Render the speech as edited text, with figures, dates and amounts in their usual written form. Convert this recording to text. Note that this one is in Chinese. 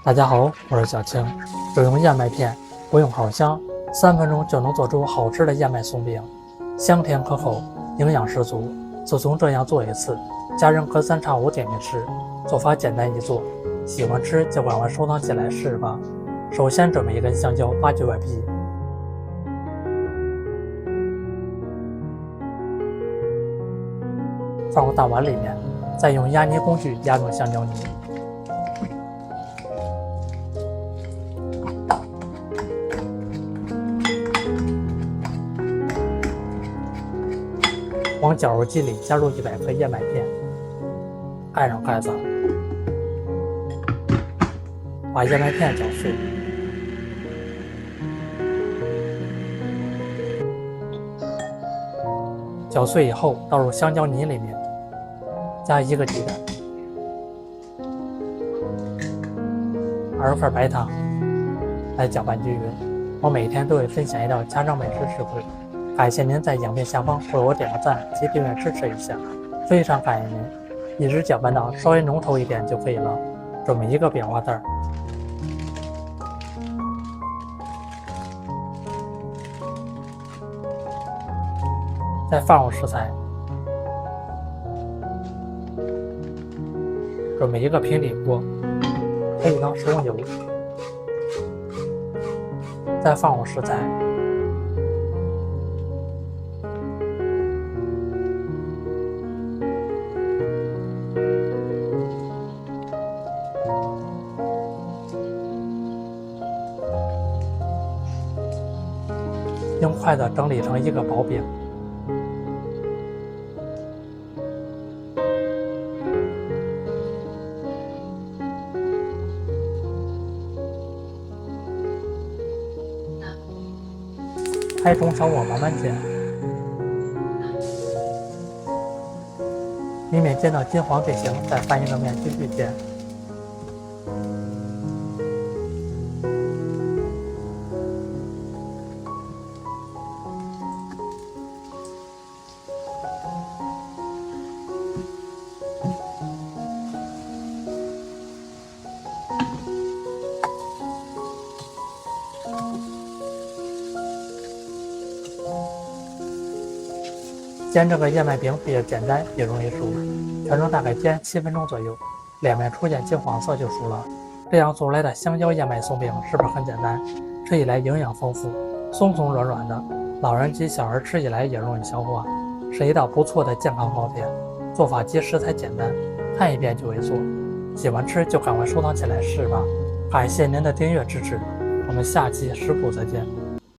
大家好，我是小青。只用燕麦片，不用好香，3分钟就能做出好吃的燕麦松饼，香甜可口，营养十足。就从这样做一次，家人隔三差五点着吃。做法简单易做，喜欢吃就赶快收藏起来试试吧。首先准备一根香蕉，扒去外皮，放入大碗里面，再用压泥工具压成香蕉泥。往绞肉机里加入100克燕麦片，盖上盖子，把燕麦片搅碎。搅碎以后，倒入香蕉泥里面，加1个鸡蛋，2份白糖，来搅拌均匀。我每天都会分享一道家常美食智慧。感谢您在影片下方为我点个赞及订阅支持一下，非常感谢您。一直搅拌到稍微浓稠一点就可以了。准备1个扁花袋，再放入食材，准备1个平底锅，配1缸食用油，再放入食材。用筷子整理成1个薄饼，开中小火慢慢煎，米面煎到金黄变形，再翻1个面继续煎。煎这个燕麦饼比较简单，也容易熟，全程大概煎7分钟左右，2面出现金黄色就熟了。这样做出来的香蕉燕麦松饼是不是很简单？吃起来营养丰富，松松软软的，老人及小孩吃起来也容易消化，是一道不错的健康糕点。做法及食材简单，看一遍就会做。喜欢吃就赶快收藏起来试吧。感谢您的订阅支持，我们下期食谱再见。